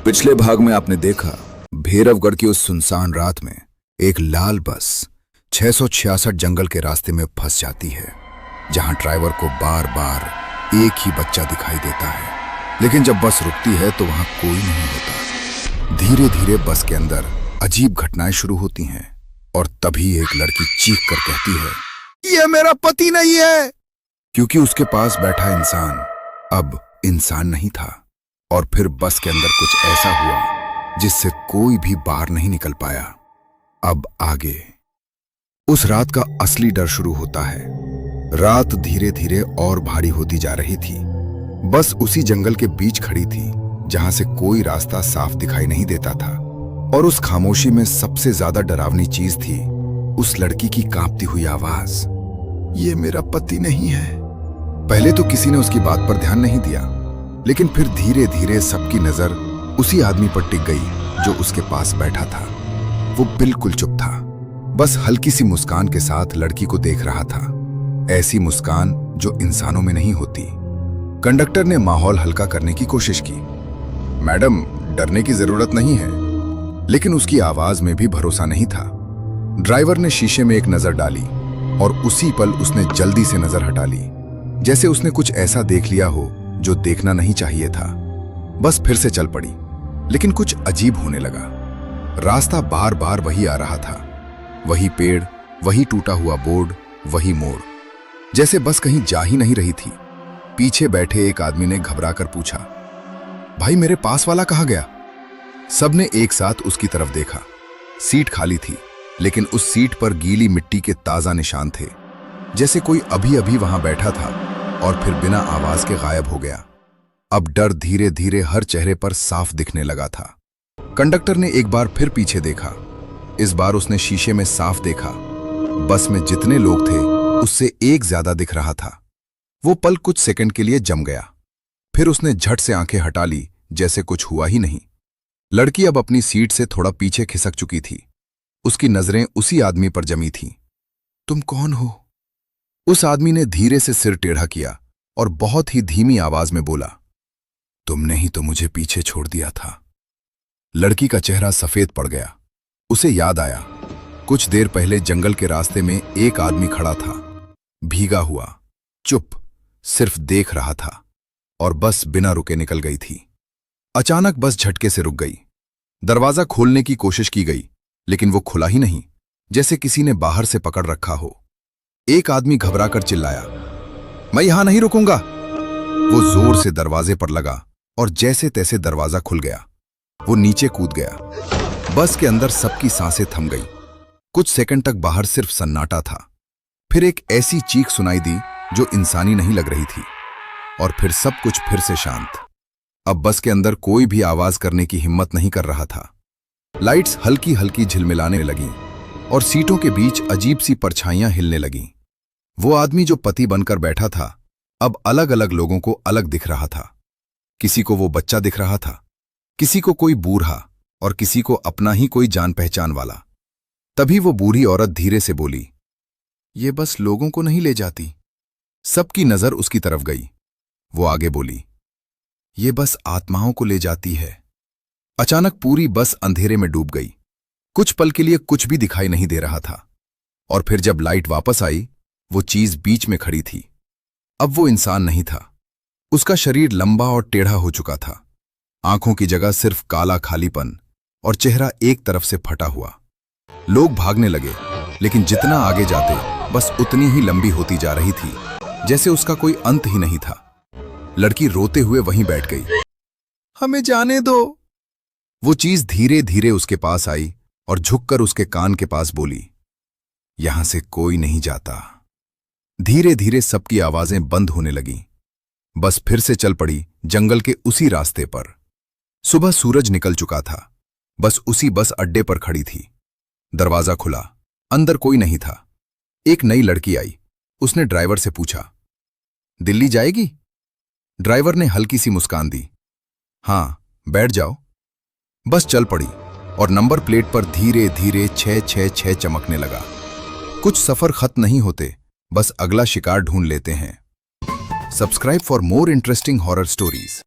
पिछले भाग में आपने देखा भैरवगढ़ की उस सुनसान रात में एक लाल बस 666 जंगल के रास्ते में फंस जाती है, जहां ड्राइवर को बार बार एक ही बच्चा दिखाई देता है। लेकिन जब बस रुकती है तो वहां कोई नहीं होता। धीरे धीरे बस के अंदर अजीब घटनाएं शुरू होती हैं और तभी एक लड़की चीख कर कहती है, ये मेरा पति नहीं है। क्योंकि उसके पास बैठा इंसान अब इंसान नहीं था। और फिर बस के अंदर कुछ ऐसा हुआ जिससे कोई भी बाहर नहीं निकल पाया। अब आगे उस रात का असली डर शुरू होता है। रात धीरे धीरे और भारी होती जा रही थी। बस उसी जंगल के बीच खड़ी थी जहां से कोई रास्ता साफ दिखाई नहीं देता था। और उस खामोशी में सबसे ज्यादा डरावनी चीज थी उस लड़की की कांपती हुई आवाज, ये मेरा पति नहीं है। पहले तो किसी ने उसकी बात पर ध्यान नहीं दिया, लेकिन फिर धीरे धीरे सबकी नजर उसी आदमी पर टिक गई जो उसके पास बैठा था। वो बिल्कुल चुप था, बस हल्की सी मुस्कान के साथ लड़की को देख रहा था। ऐसी मुस्कान जो इंसानों में नहीं होती। कंडक्टर ने माहौल हल्का करने की कोशिश की। मैडम, डरने की जरूरत नहीं है। लेकिन उसकी आवाज में भी भरोसा नहीं था। ड्राइवर ने शीशे में एक नजर डाली और उसी पल उसने जल्दी से नजर हटा ली, जैसे उसने कुछ ऐसा देख लिया हो जो देखना नहीं चाहिए था। बस फिर से चल पड़ी, लेकिन कुछ अजीब होने लगा। रास्ता बार बार वही आ रहा था, वही पेड़, वही टूटा हुआ बोर्ड, वही मोड़, जैसे बस कहीं जा ही नहीं रही थी। पीछे बैठे एक आदमी ने घबरा कर पूछा, भाई मेरे पास वाला कहाँ गया? सबने एक साथ उसकी तरफ देखा। सीट खाली थी, लेकिन उस सीट पर गीली मिट्टी के ताजा निशान थे, जैसे कोई अभी अभी वहां बैठा था और फिर बिना आवाज के गायब हो गया। अब डर धीरे धीरे हर चेहरे पर साफ दिखने लगा था। कंडक्टर ने एक बार फिर पीछे देखा। इस बार उसने शीशे में साफ देखा। बस में जितने लोग थे उससे एक ज्यादा दिख रहा था। वो पल कुछ सेकंड के लिए जम गया। फिर उसने झट से आंखें हटा ली, जैसे कुछ हुआ ही नहीं। लड़की अब अपनी सीट से थोड़ा पीछे खिसक चुकी थी। उसकी नजरें उसी आदमी पर जमी थीं। तुम कौन हो? उस आदमी ने धीरे से सिर टेढ़ा किया और बहुत ही धीमी आवाज में बोला, तुमने ही तो मुझे पीछे छोड़ दिया था। लड़की का चेहरा सफेद पड़ गया। उसे याद आया, कुछ देर पहले जंगल के रास्ते में एक आदमी खड़ा था, भीगा हुआ, चुप, सिर्फ देख रहा था। और बस बिना रुके निकल गई थी। अचानक बस झटके से रुक गई। दरवाजा खोलने की कोशिश की गई, लेकिन वो खुला ही नहीं, जैसे किसी ने बाहर से पकड़ रखा हो। एक आदमी घबराकर चिल्लाया, मैं यहां नहीं रुकूंगा। वो जोर से दरवाजे पर लगा और जैसे तैसे दरवाजा खुल गया। वो नीचे कूद गया। बस के अंदर सबकी सांसें थम गई। कुछ सेकंड तक बाहर सिर्फ सन्नाटा था। फिर एक ऐसी चीख सुनाई दी जो इंसानी नहीं लग रही थी, और फिर सब कुछ फिर से शांत। अब बस के अंदर कोई भी आवाज करने की हिम्मत नहीं कर रहा था। लाइट्स हल्की हल्की झिलमिलाने लगीं और सीटों के बीच अजीब सी परछाइयां हिलने लगीं। वो आदमी जो पति बनकर बैठा था अब अलग अलग लोगों को अलग दिख रहा था। किसी को वो बच्चा दिख रहा था, किसी को कोई बूढ़ा, और किसी को अपना ही कोई जान पहचान वाला। तभी वो बूढ़ी औरत धीरे से बोली, ये बस लोगों को नहीं ले जाती। सबकी नजर उसकी तरफ गई। वो आगे बोली, ये बस आत्माओं को ले जाती है। अचानक पूरी बस अंधेरे में डूब गई। कुछ पल के लिए कुछ भी दिखाई नहीं दे रहा था। और फिर जब लाइट वापस आई, वो चीज बीच में खड़ी थी। अब वो इंसान नहीं था। उसका शरीर लंबा और टेढ़ा हो चुका था। आंखों की जगह सिर्फ काला खालीपन और चेहरा एक तरफ से फटा हुआ। लोग भागने लगे, लेकिन जितना आगे जाते बस उतनी ही लंबी होती जा रही थी, जैसे उसका कोई अंत ही नहीं था। लड़की रोते हुए वहीं बैठ गई। हमें जाने दो। वो चीज धीरे धीरे उसके पास आई और झुककर उसके कान के पास बोली, यहां से कोई नहीं जाता। धीरे धीरे सबकी आवाजें बंद होने लगीं। बस फिर से चल पड़ी जंगल के उसी रास्ते पर। सुबह सूरज निकल चुका था। बस उसी बस अड्डे पर खड़ी थी। दरवाजा खुला, अंदर कोई नहीं था। एक नई लड़की आई। उसने ड्राइवर से पूछा, दिल्ली जाएगी? ड्राइवर ने हल्की सी मुस्कान दी, हां, बैठ जाओ। बस चल पड़ी और नंबर प्लेट पर धीरे धीरे 666 चमकने लगा। कुछ सफर खत्म नहीं होते, बस अगला शिकार ढूंढ लेते हैं। Subscribe for more interesting horror stories.